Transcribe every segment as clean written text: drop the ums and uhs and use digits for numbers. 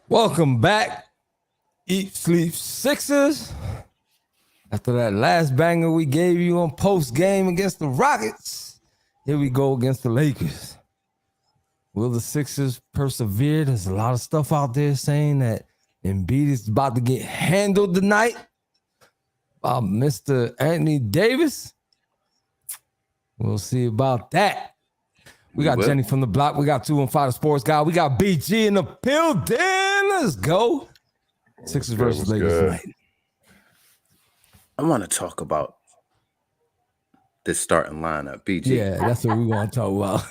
Welcome back, Eat, Sleep, Sixers. After that last banger we gave you on post game against the Rockets, here we go against the Lakers. Will the Sixers persevere? There's a lot of stuff out there saying that Embiid is about to get handled tonight by Mr. Anthony Davis. We'll see about that. We got Jenny from the block. We got 215 Sports Guy. We got BG in the building. Let's go. Sixers versus Lakers tonight. I want to talk about this starting lineup, BG. Yeah, that's what we want to talk about.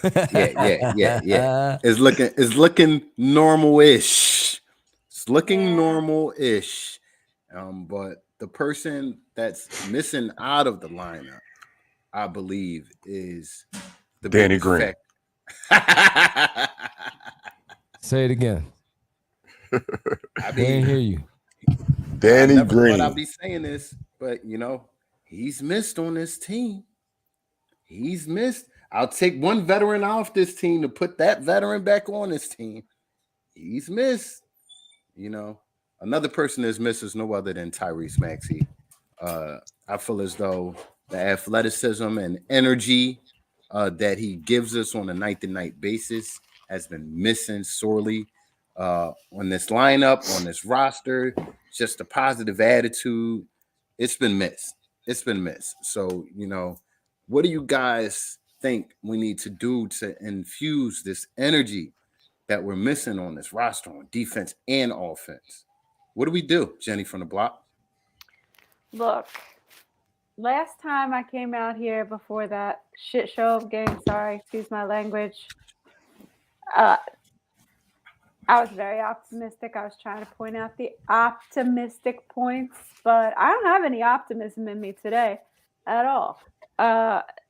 Yeah. It's looking normal-ish. It's looking normal-ish. But the person that's missing out of the lineup, I believe, is the Danny Green. Say it again. I didn't hear you. Danny Green. I'll be saying this, but he's missed on this team. He's missed. I'll take one veteran off this team to put that veteran back on this team. He's missed. Another person that's missed is no other than Tyrese Maxey. I feel as though the athleticism and energy that he gives us on a night-to-night basis has been missing sorely on this lineup, on this roster. Just a positive attitude. It's been missed. So, what do you guys think we need to do to infuse this energy that we're missing on this roster on defense and offense? What do we do, Jenny from the block? Look, last time I came out here before that shit show of game, sorry, excuse my language, I was very optimistic. I was trying to point out the optimistic points, but I don't have any optimism in me today at all.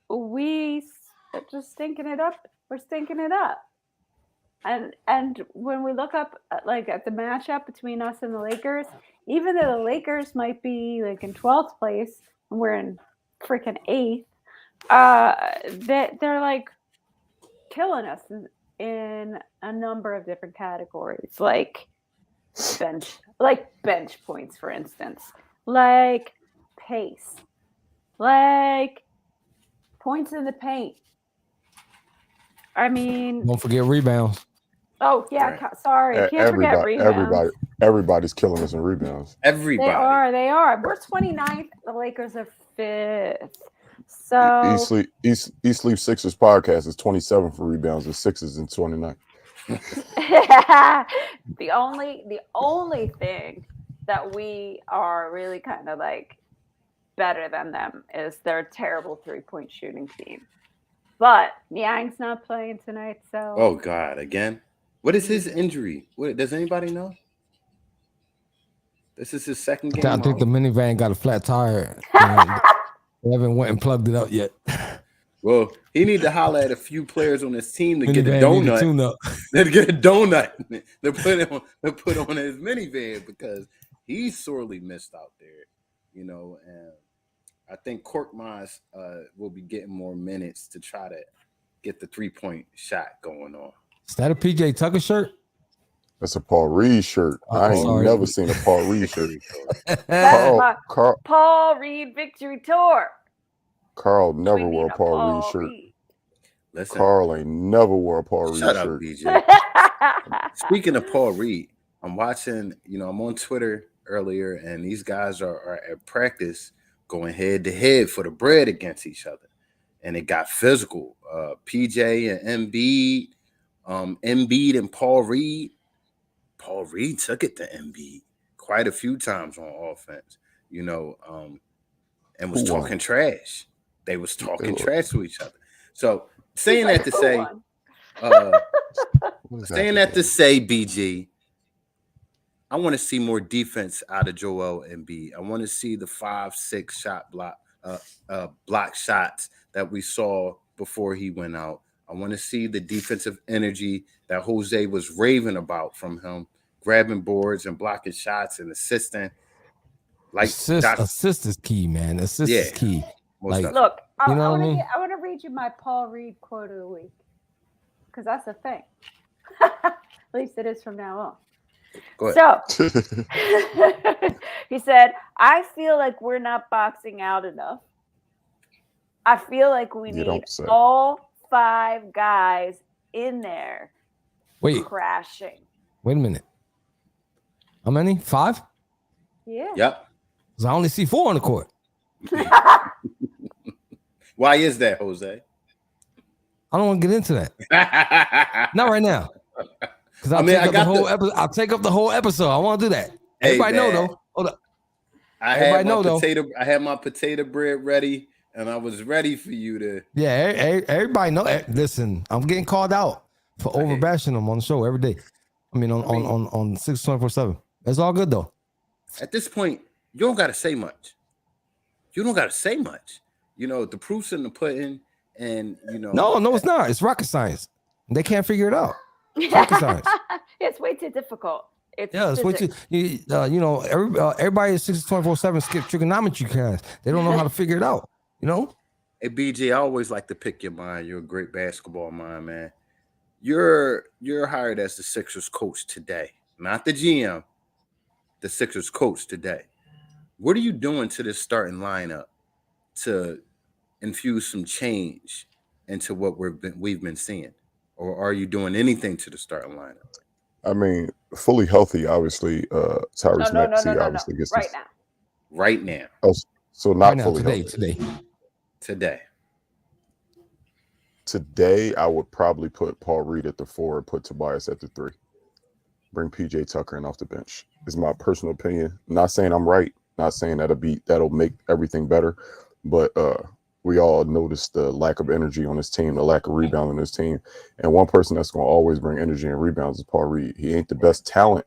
We just stinking it up. We're stinking it up. And when we look up at the matchup between us and the Lakers, even though the Lakers might be in 12th place and we're in freaking 8th, they're killing us in a number of different categories, like bench points, for instance, like pace, like points in the paint. I mean, don't forget rebounds. Oh yeah, sorry, can't forget rebounds. Everybody's killing us in rebounds. Everybody. They are. We're 29th. The Lakers are 5th. So East Sleep Sixers podcast is 27 for rebounds and Sixers in 29. The only thing that we are really kind of better than them is their terrible 3-point shooting team. But Niang's not playing tonight, so. Oh God, again. What is his injury? Does anybody know? This is his second game. I think the minivan got a flat tire. They haven't went and plugged it up yet. Well, he need to holler at a few players on his team to get a donut. To get a donut. to put on his minivan because he's sorely missed out there. And I think Korkmaz will be getting more minutes to try to get the 3-point shot going on. Is that a PJ Tucker shirt? That's a Paul Reed shirt. I ain't never seen a Paul Reed shirt. Paul Reed victory tour. Carl never wore a Paul Reed shirt. Listen, Carl ain't never wore a Paul Reed shirt. Up, BJ. Speaking of Paul Reed, I'm watching, I'm on Twitter earlier, and these guys are at practice going head to head for the bread against each other. And it got physical. PJ and Embiid. Embiid and Paul Reed. Paul Reed took it to Embiid quite a few times on offense, and was talking trash. They was talking trash to each other. So saying that to say, BG, I want to see more defense out of Joel Embiid. I want to see the 5-6 shot block shots that we saw before he went out. I want to see the defensive energy that Jose was raving about from him, grabbing boards and blocking shots and assisting. Assist is key, man. Assist is key. Look, I want to read you my Paul Reed quote of the week because that's a thing. At least it is from now on. Go ahead. So he said, I feel like we're not boxing out enough. I feel like we need all 5 guys in there crashing. Wait a minute. How many? 5? Yeah. Yep. Because I only see 4 on the court. Why is that, Jose? I don't want to get into that. Not right now. Because I'll take up the whole episode. I want to do that. Everybody know though. Hold up. I had my potato bread ready, and I was ready for you to. Yeah, everybody know. Listen, I'm getting called out for overbashing them on the show every day. I mean, on 624/7. It's all good though. At this point, you don't got to say much. You know, the proof's in the pudding, and you know. No, it's not. It's rocket science. They can't figure it out. It's rocket science. It's way too difficult. It's way too. You know, everybody at 624/7 skip trigonometry class. They don't know how to figure it out. You know. Hey BJ, I always like to pick your mind. You're a great basketball mind, man. You're hired as the Sixers coach today, not the GM. The Sixers coach today. What are you doing to this starting lineup to infuse some change into what we've been seeing, or are you doing anything to the starting lineup? I mean, fully healthy, obviously. Tyrese Maxey obviously gets right now. Right now. Oh, so not right fully now, healthy. Today, I would probably put Paul Reed at the 4 and put Tobias at the 3. Bring PJ Tucker in off the bench. Is my personal opinion. Not saying I'm right. Not saying that'll make everything better, but we all noticed the lack of energy on this team, the lack of rebound on this team. And one person that's going to always bring energy and rebounds is Paul Reed. He ain't the best talent,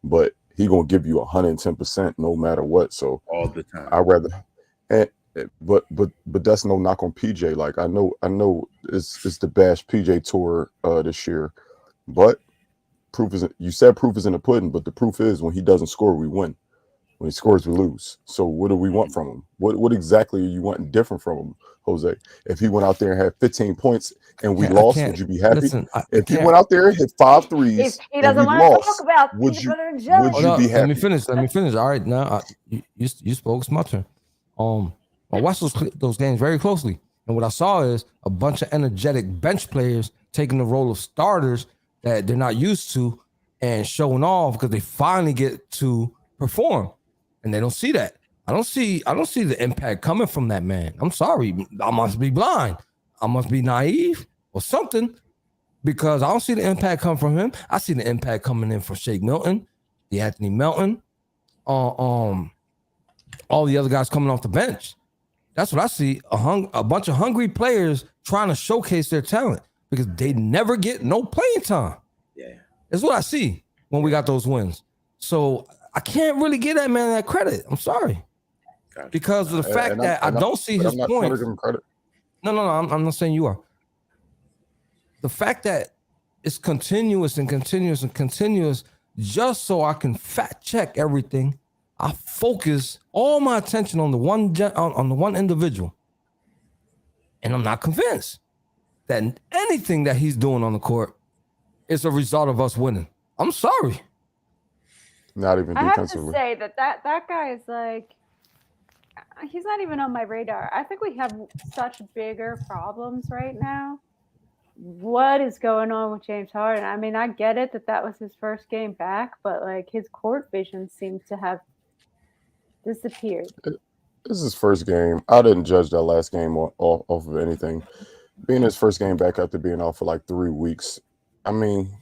but he going to give you 110% no matter what. So all the time. I rather, but that's no knock on PJ. Like I know it's the Bash PJ tour this year, but proof is in the pudding. But the proof is when he doesn't score, we win. When he scores, we lose. So what do we want from him? What exactly are you wanting different from him, Jose? If he went out there and had 15 points and we lost, would you be happy? Listen, if he went out there and hit 5 threes he doesn't want to talk about would you be happy? Let me finish. All right, now you spoke. It's my turn. I watched those games very closely, and what I saw is a bunch of energetic bench players taking the role of starters that they're not used to and showing off because they finally get to perform. And they don't see that. I don't see the impact coming from that man. I'm sorry. I must be blind. I must be naive or something because I don't see the impact come from him. I see the impact coming in from Shake Milton, the Anthony Melton, all the other guys coming off the bench. That's what I see. A bunch of hungry players trying to showcase their talent because they never get no playing time. Yeah. That's what I see when we got those wins. So I can't really give that man that credit. I'm sorry. Gotcha. Because of the fact that I don't see his point. No, I'm not saying you are. The fact that it's continuous just so I can fact check everything, I focus all my attention on the one individual. And I'm not convinced that anything that he's doing on the court is a result of us winning. I'm sorry. Not even defensively. I have to say that guy is like, he's not even on my radar. I think we have such bigger problems right now. What is going on with James Harden? I mean, I get it that was his first game back, but like his court vision seems to have disappeared. This is his first game. I didn't judge that last game off of anything. Being his first game back after being off for like 3 weeks, I mean,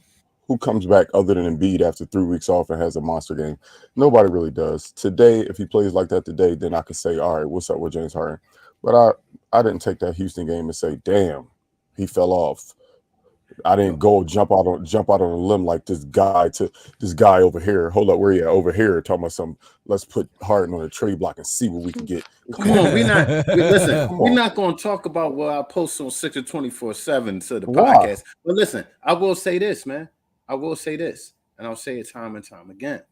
who comes back other than Embiid after 3 weeks off and has a monster game? Nobody really does. Today, if he plays like that today, then I could say, all right, what's up with James Harden? But I didn't take that Houston game and say, damn, he fell off. I didn't go jump out on a limb like this guy over here. Hold up, where you at? Over here, talking about some. Let's put Harden on a trade block and see what we can get. Come on, we're not going to talk about what I post on 624/7 to the podcast. But listen, I will say this, man. I will say this, and I'll say it time and time again.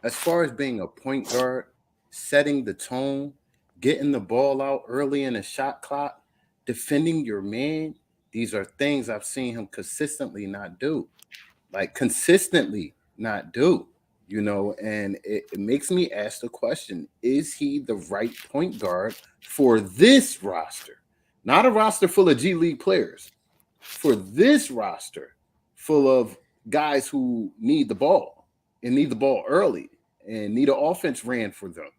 As far as being a point guard, setting the tone, getting the ball out early in the shot clock, defending your man. These are things I've seen him consistently not do. you know, and it makes me ask the question: is he the right point guard for this roster? Not a roster full of G League players, for this roster full of guys who need the ball and need the ball early and need an offense ran for them.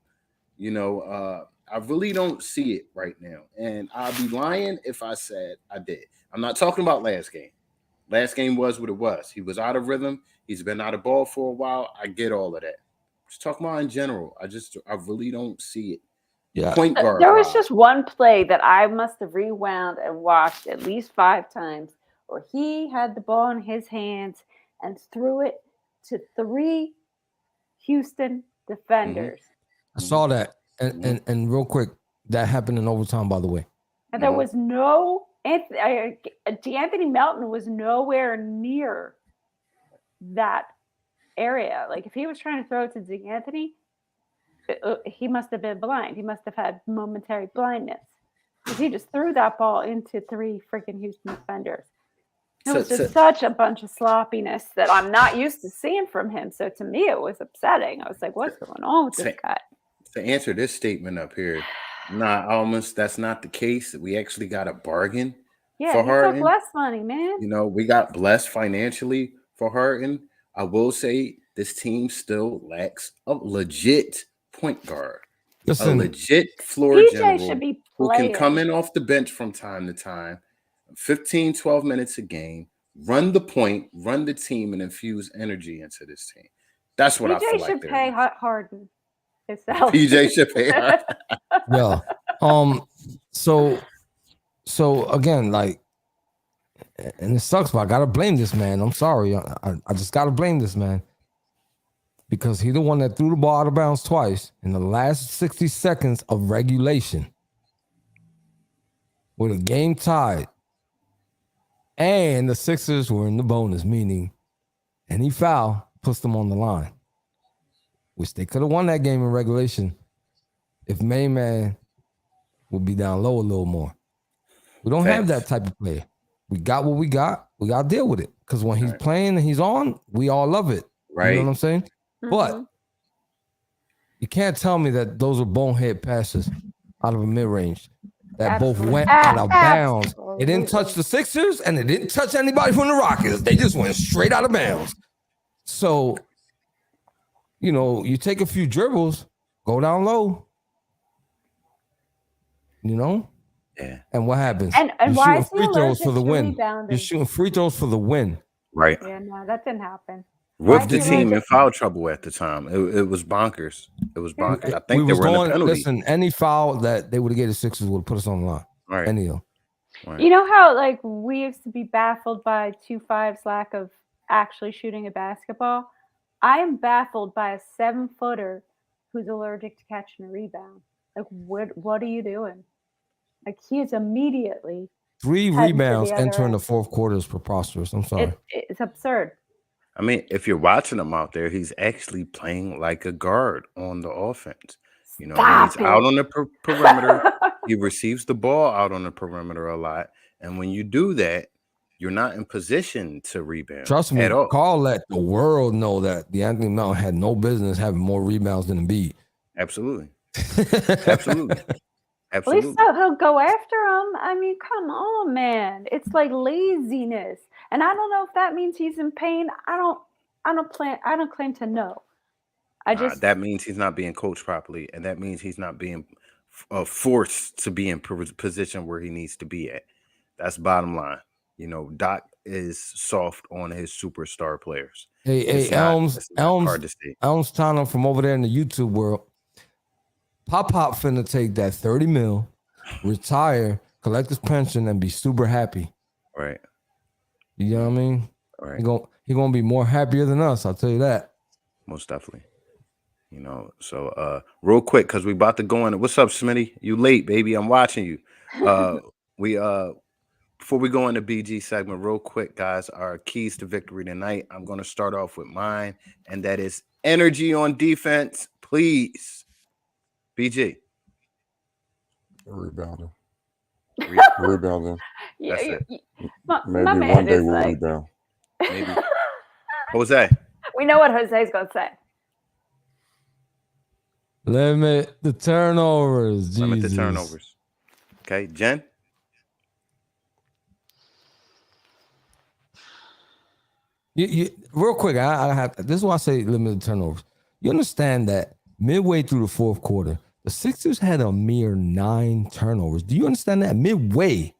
You know, I really don't see it right now. And I'd be lying if I said I did. I'm not talking about last game. Last game was what it was. He was out of rhythm. He's been out of ball for a while. I get all of that. Just talking about in general. I really don't see it. Yeah. Point guard. There was just one play that I must have rewound and watched at least 5 times where he had the ball in his hands and threw it to 3 Houston defenders. I saw that. And real quick, that happened in overtime, by the way. And there was no D'Anthony Melton was nowhere near that area. Like if he was trying to throw it to D'Anthony, he must have been blind. He must have had momentary blindness because he just threw that ball into 3 freaking Houston defenders. It was just such a bunch of sloppiness that I'm not used to seeing from him. So to me, it was upsetting. I was like, what's going on with this guy? To answer this statement up here, that's not the case. We actually got a bargain for Harden. Yeah, less money, man. You know, we got blessed financially for Harden. I will say this team still lacks a legit point guard. Listen, a legit floor PJ general should be who can come in off the bench from time to time, 15, 12 minutes a game, run the point, run the team, and infuse energy into this team. That's what I feel like. PJ should pay Harden himself. PJ should pay Harden. Yeah. So again, like, and it sucks, but I gotta blame this man. I'm sorry. I just gotta blame this man. Because he's the one that threw the ball out of bounds twice in the last 60 seconds of regulation with a game tied. And the Sixers were in the bonus, meaning any foul puts them on the line, which they could have won that game in regulation if main man would be down low a little more. We don't have that type of player. We got what we got. We got to deal with it. Because when he's playing and he's on, we all love it. Right. You know what I'm saying? But you can't tell me that those are bonehead passes out of a mid-range that both went out of bounds. It didn't touch the Sixers and it didn't touch anybody from the Rockets. They just went straight out of bounds. So, you know, you take a few dribbles, go down low. You know? Yeah. And what happens? And why is he free throws for the win. Rebounding? You're shooting free throws for the win. Right. Yeah, no, that didn't happen. With the team in foul trouble at the time. It was bonkers. It was bonkers. I think they were in a penalty. Listen, any foul that they would have gave the Sixers would have put us on the line. Right. Any of them. Right. You know how like we used to be baffled by 2-5's lack of actually shooting a basketball? I am baffled by a 7-footer who's allergic to catching a rebound. Like what are you doing? Like he is immediately 3 rebounds entering the fourth quarter is preposterous. I'm sorry. It's absurd. I mean, if you're watching him out there, he's actually playing like a guard on the offense. You know, he's out on the perimeter. He receives the ball out on the perimeter a lot. And when you do that, you're not in position to rebound. Trust me, at all. Carl let the world know that D'Anthony Melton had no business having more rebounds than Embiid. Absolutely. Absolutely. At least he'll go after him. I mean, come on, man. It's like laziness. And I don't know if that means he's in pain. I don't claim to know. That means he's not being coached properly, and that means he's not being forced to be in position where he needs to be at. That's bottom line. You know, Doc is soft on his superstar players. Hey, Elms Tana from over there in the YouTube world. Pop finna take that 30 mil, retire, collect his pension, and be super happy. Right. You know what I mean? Right. He gonna be more happier than us. I'll tell you that. Most definitely. You know. So, real quick, because we about to go in. What's up, Smitty? You late, baby? I'm watching you. Before we go into BG segment, real quick, guys, our keys to victory tonight. I'm going to start off with mine, and that is energy on defense, please. BG. Rebounding. Rebounding. That's it. Maybe one day we'll rebound. Maybe. Jose. We know what Jose's going to say. Limit the turnovers. Limit the Jesus. turnovers. Okay, Jen. Real quick, I have this is why I say limited turnovers. You understand that midway through the fourth quarter, the Sixers had a mere 9 turnovers. Do you understand that? Midway.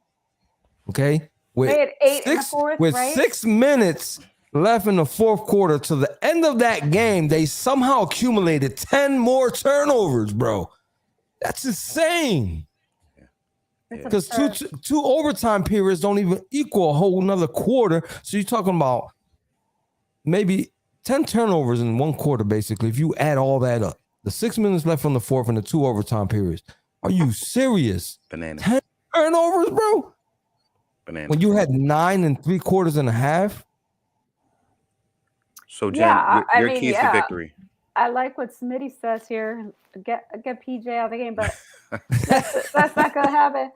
Okay. They had 8 in the fourth, with right? 6 minutes left in the fourth quarter to the end of that game, they somehow accumulated 10 more turnovers, bro. That's insane. It's Because absurd. two overtime periods don't even equal a whole nother quarter. So you're talking about maybe 10 turnovers in one quarter, basically, if you add all that up. The 6 minutes left from the fourth and the 2 overtime periods. Are you serious? Bananas. 10 turnovers, bro? Bananas. When you had 9 3/4 and a half? So, Jen, Yeah, I your mean, keys to yeah. victory. I like what Smitty says here. Get PJ out of the game, but that's not gonna happen.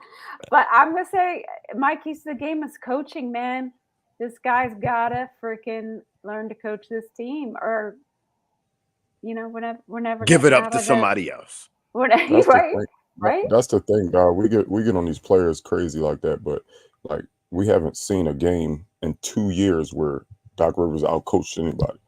But I'm gonna say my keys to the game is coaching, man. This guy's gotta freaking learn to coach this team, or we're never Give it getting up out to of this. somebody else. That's Right? the thing. Right? That's the thing, God. We get on these players crazy like that, but like we haven't seen a game in 2 years where Doc Rivers outcoached anybody.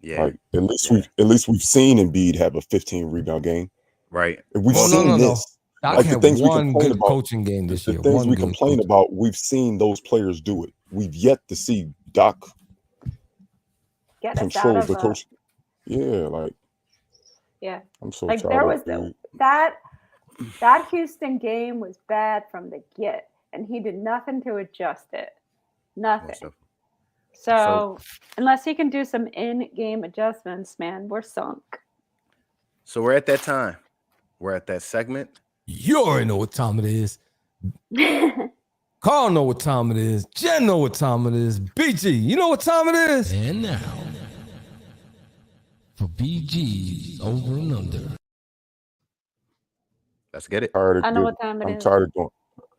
Yeah. Like at least we've seen Embiid have a 15 rebound game. Right. We've Oh, seen no. this. Doc Like the had things we one complain good about, coaching game this the year. things One we good complain coaching. about, we've seen those players do it. We've yet to see Doc Get us out control of the coach. Yeah, like yeah. I'm so Like tired there of was it. that Houston game was bad from the get, and he did nothing to adjust it. Nothing. So unless he can do some in-game adjustments, man, we're sunk. So we're at that time. We're at that segment. You already know what time it is. Carl know what time it is. Jen know what time it is. BG, you know what time it is? And now, for BG's Over and Under. Let's get it. I know what time it is.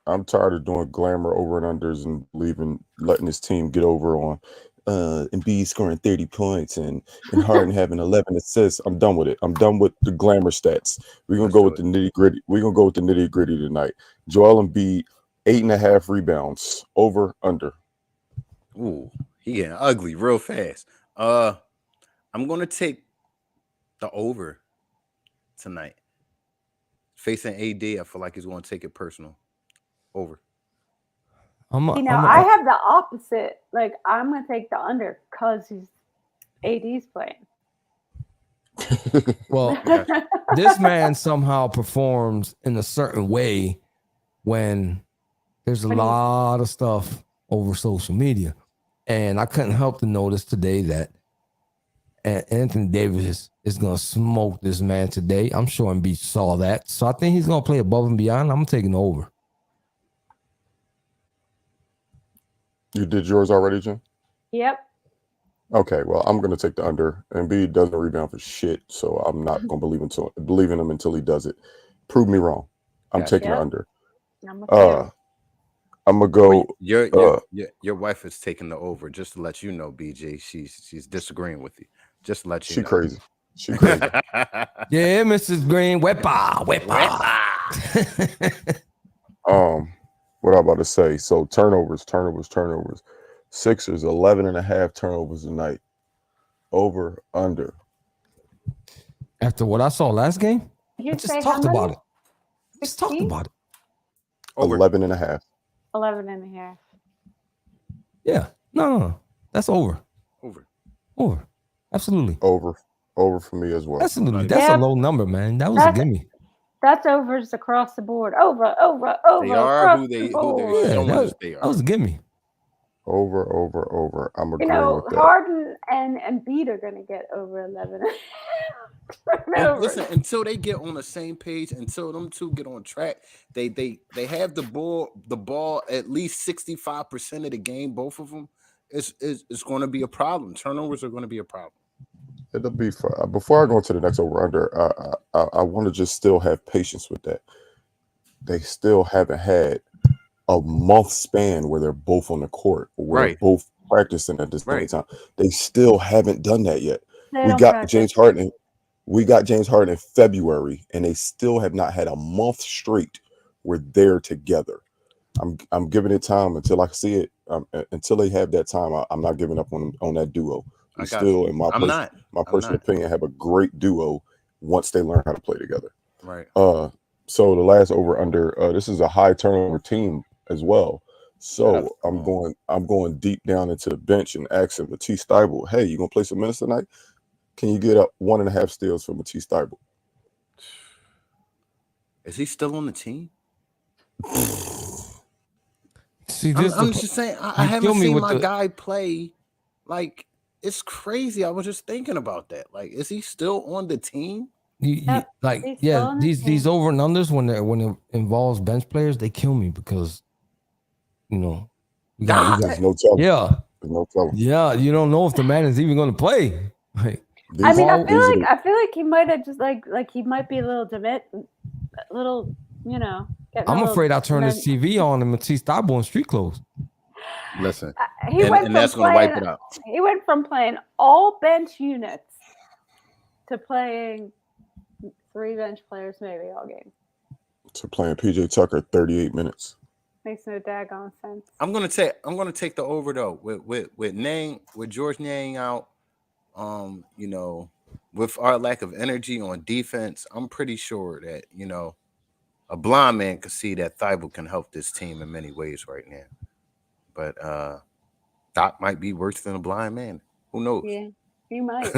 I'm tired of doing glamour over and unders and letting this team get over on Embiid scoring 30 points and Harden having 11 assists. I'm done with it. I'm done with the glamour stats. We're gonna go with the nitty gritty. We're gonna go with the nitty gritty tonight. Joel Embiid, 8.5 rebounds. Over, under. Ooh, he getting ugly real fast. I'm gonna take the over tonight. Facing AD, I feel like he's gonna take it personal. Over. I have the opposite. Like I'm gonna take the under because AD's playing. Well, this man somehow performs in a certain way when there's a lot of stuff over social media. And I couldn't help to notice today that Anthony Davis is going to smoke this man today. I'm sure Embiid saw that. So I think he's going to play above and beyond. I'm taking over. You did yours already, Jim? Yep. Okay, well, I'm going to take the under. Embiid doesn't rebound for shit, so I'm not going to believe in him until he does it. Prove me wrong. I'm taking the under. I'm gonna go. Your wife is taking the over. Just to let you know, BJ, she's disagreeing with you. Just to let you know. Crazy. She crazy. Yeah, Mrs. Green, wepa. What I'm about to say. So turnovers. Sixers 11.5 turnovers tonight. Over, under. After what I saw last game, I just talked about it. Just talked about it. Over. 11.5. 11.5. Yeah. No. That's over. Over. Absolutely. Over for me as well. Absolutely. That's a low number, man. That was a gimme. That's overs across the board. Over. They are who they're showing us they are. That was a gimme. Over. I'm agreeing with that. Harden and Embiid are going to get over 11. Listen, until they get on the same page, until them two get on track, they have the ball at least 65% of the game. Both of them, it's going to be a problem. Turnovers are going to be a problem. It'll be fun. Before I go into the next over under, I want to just still have patience with that. They still haven't had a month span where they're both on the court, or where they're both practicing at the same time. They still haven't done that yet. We got James Harden. We got James Harden in February, and they still have not had a month straight where they're together. I'm giving it time until I see it. Until they have that time, I'm not giving up on that duo. I We got still, you. in my I'm not. personal opinion, have a great duo once they learn how to play together. Right. So the last over under, this is a high turnover team as well. So I'm going deep down into the bench and asking Matisse Thybulle, hey, you gonna play some minutes tonight? Can you get up 1.5 steals for Matisse Thybulle? Is he still on the team? See, I'm just saying, I you haven't kill me seen with my the- guy play. Like, it's crazy. I was just thinking about that. Like, is he still on the team? Yep, like, he's yeah, still on the these team. over and unders when it involves bench players, they kill me because, you know, we got There's no telling. yeah, There's no telling. yeah. You don't know if the man is even going to play. Like, These, I mean, I these are feel like he might have just like he might be a little little, you know. I'm afraid I'll turn this TV on and Matisse Thybulle in street clothes. Listen, And that's going to wipe it out. He went from playing all bench units to playing 3 bench players maybe all game. to playing PJ Tucker 38 minutes. Makes no daggone sense. I'm gonna take the over though with George Niang out. You know, with our lack of energy on defense, I'm pretty sure that, you know, a blind man could see that Thybulle can help this team in many ways right now. But Doc might be worse than a blind man. Who knows? Yeah, he might.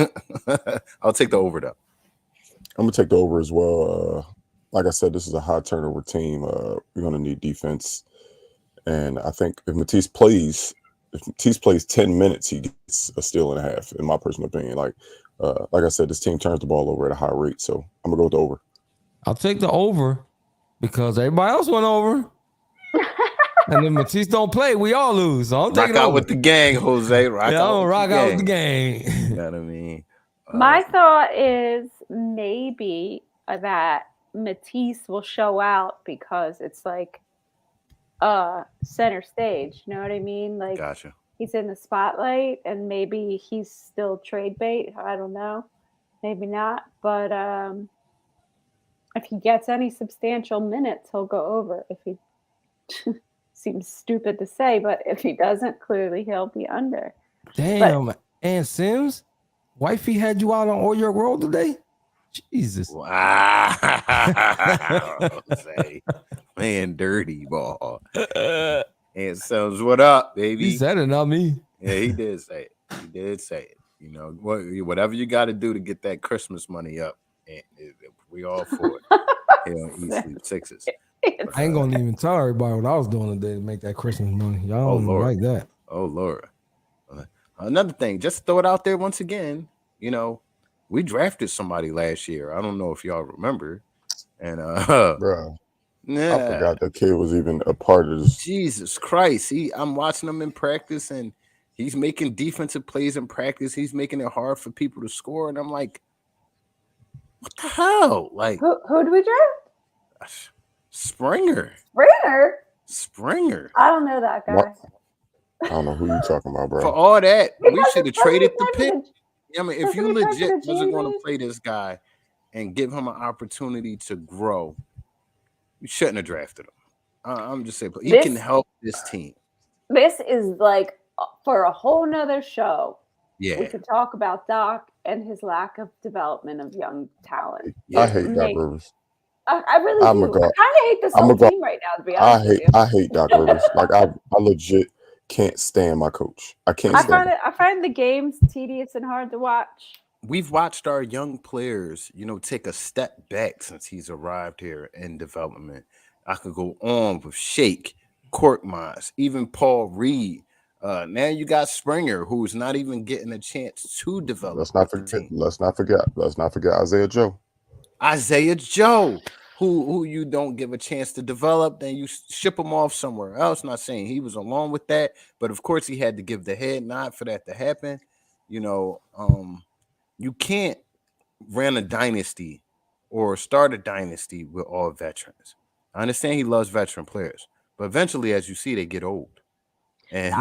I'll take the over though. I'm gonna take the over as well. Like I said, this is a high turnover team. We're gonna need defense, and I think if Matisse plays 10 minutes, he gets a steal and a half. In my personal opinion, like I said, this team turns the ball over at a high rate, so I'm gonna go with the over. I'll take the over because everybody else went over. And then Matisse don't play, we all lose. So I'm taking Rock out over. with the gang, Jose. I'm gonna rock out with the gang. You know what I mean? My thought is maybe that Matisse will show out because it's like center stage. You know what I mean? Like, Gotcha. he's in the spotlight and maybe he's still trade bait. I don't know. Maybe not. But if he gets any substantial minutes, he'll go over. If he seems stupid to say, but if he doesn't, clearly he'll be under. Damn, and Sims, wifey had you out on all your road today? Jesus. Wow. Say, man, dirty ball. And Sims, what up, baby? He said it, not me. Yeah, he did say it. He did say it. You know, whatever you got to do to get that Christmas money up, and we all for it. Here on East Sleep Sixes. I ain't gonna even tell everybody what I was doing today to make that Christmas money. Y'all don't like that. Oh Lord. Another thing, just throw it out there once again. You know, we drafted somebody last year. I don't know if y'all remember. And Bro, yeah. I forgot that kid was even a part of this. Jesus Christ. I'm watching him in practice and he's making defensive plays in practice. He's making it hard for people to score. And I'm like, what the hell? Like, who do we draft? Springer. Springer? I don't know that guy. What? I don't know who you talking about, bro. For all that, we should have traded the pick. I mean, if you Doesn't he play legit for the wasn't G going to League? play this guy and give him an opportunity to grow, you shouldn't have drafted him. I'm just saying, he can help this team. This is like for a whole nother show. Yeah. We could talk about Doc and his lack of development of young talent. Yeah. I hate Doc Rivers. I really I'm do. a God. I kind of hate this whole team right now, to be I honest with you. hate Doc Rivers. Like I legit can't stand my coach. I can't stand him. I find the games tedious and hard to watch. We've watched our young players, you know, take a step back since he's arrived here in development. I could go on with Shake, Korkmaz, even Paul Reed. Now you got Springer, who's not even getting a chance to develop. Let's not forget Isaiah Joe. Isaiah Joe, who you don't give a chance to develop, then you ship him off somewhere else. Not saying he was along with that, but of course he had to give the head nod for that to happen. You know, you can't run a dynasty or start a dynasty with all veterans. I understand he loves veteran players, but eventually, as you see, they get old. And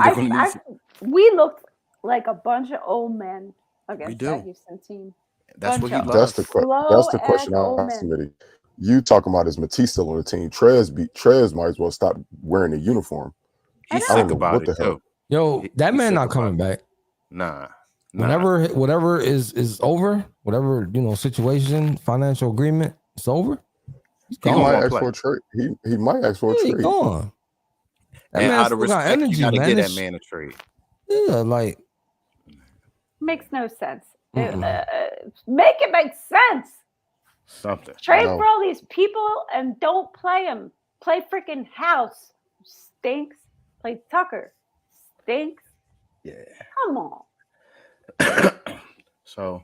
we looked like a bunch of old men against that Houston team. That's what he Bunch of loves. That's slow the question ass I old asked men. Smitty. You talking about is Matisse still on the team? Trez might as well stop wearing the uniform. He's I I sick don't know about what it the hell. too. Yo, that He's man sick not about coming back. Nah. Whatever is over, whatever situation, financial agreement, it's over. He's He gonna might gone. go ask play. for a trade. He might ask for a Yeah, he trade. gone. That And man out of still got respect, you energy, gotta man. get that It's- man a trade. Yeah, like Makes no sense. Mm-mm. Make it make sense. Something. Trade No. for all these people and don't play them. Play freaking House. Stinks. Play Tucker. Stinks. Yeah. Come on. So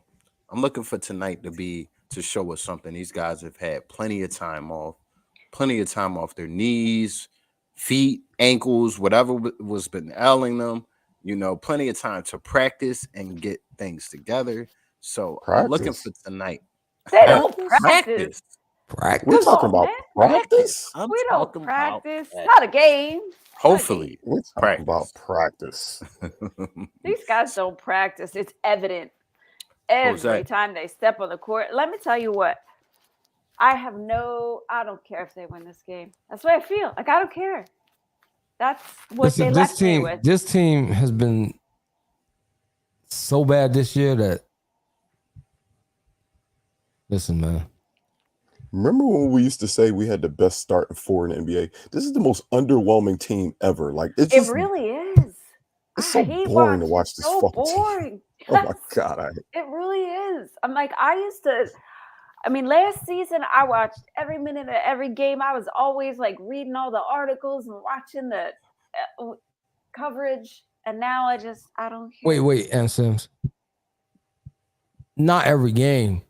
I'm looking for tonight to show us something. These guys have had plenty of time off their knees, feet, ankles, whatever was been ailing them. You know, plenty of time to practice and get things together. So I'm looking for tonight. They don't practice. practice. We're Come talking on, about man. practice. I'm We don't talking practice. about Not a game. hopefully. We're talking about practice. These guys don't practice. It's evident every Jose. time they step on the court. Let me tell you what. I don't care if they win this game. That's what I feel. Like, I don't care. That's what Listen, they this left me team, with. this team has been so bad this year that. Listen, man. Remember when we used to say we had the best starting four in the NBA? This is the most underwhelming team ever. Like It really is. It's so hate boring to watching. watch this So fucking team. boring. Oh my god! It really is. I'm like, last season I watched every minute of every game. I was always like reading all the articles and watching the coverage. And now I don't hear. Wait, and Sims. Not every game,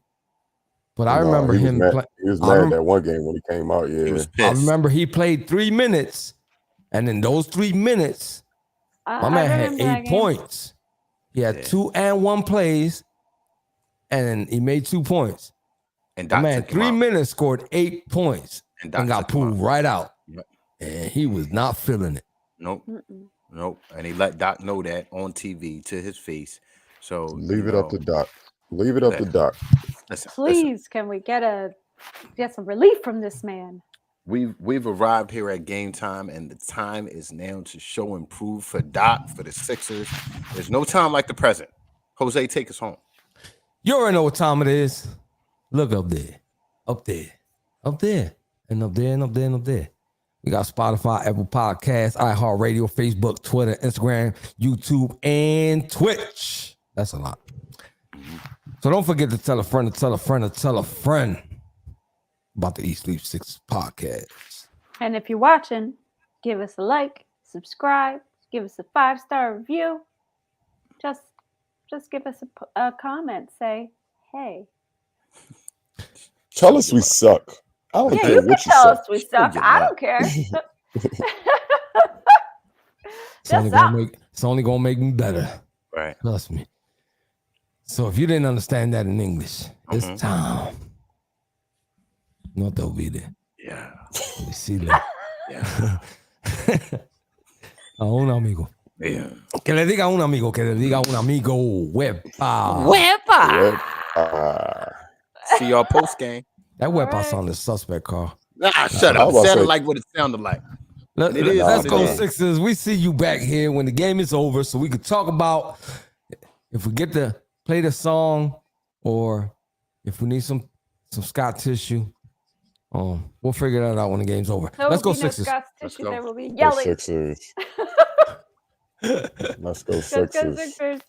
but I remember he was him. mad. He was mad that one game when he came out. Yeah, He was I pissed. remember he played 3 minutes, and in those 3 minutes, my man had 8 points. He had 2 and 1 plays, and he made 2 points. And The Doc man, took him 3 out. minutes, scored 8 points, And and Doc got took him out. pulled right out. Yep. And he was not feeling it. Nope. And he let Doc know that on TV to his face. So leave it up to Doc. Leave it up to Doc. Listen, Please, can we get some relief from this man? We've arrived here at game time, and the time is now to show and prove for Doc, for the Sixers. There's no time like the present. Jose, take us home. You already know what time it is. Look up there, up there, up there, and up there, and up there, and up there. We got Spotify, Apple Podcasts, iHeartRadio, Facebook, Twitter, Instagram, YouTube, and Twitch. That's a lot. So don't forget to tell a friend to tell a friend to tell a friend about the Eat Sleep Six podcast. And if you're watching, give us a like, subscribe, give us a 5-star review. Just give us a comment. Say, hey. Tell us we suck. I don't Yeah, care you can what you tell say. us we suck. get I that. don't care. It's only gonna make me better. Right. Trust me. So if you didn't understand that in English, it's time. No te olvides. Yeah. Decirle Yeah. a un amigo. Yeah. Que le diga a un amigo, que le diga a un amigo. Wepa. See y'all post game. That wepa right. sounded suspect, Carl. Nah, shut I up. was about to Sounded say- like what it sounded like. Let's It is what it go, is. Sixers. We see you back here when the game is over, so we could talk about if we get to play the song or if we need some Scott tissue. We'll figure that out when the game's over. There Let's will go, be no Sixers. Scott's Let's tissue. go. There will be Go yelling. Sixers. Let's go Let's go Sixers. Sixers.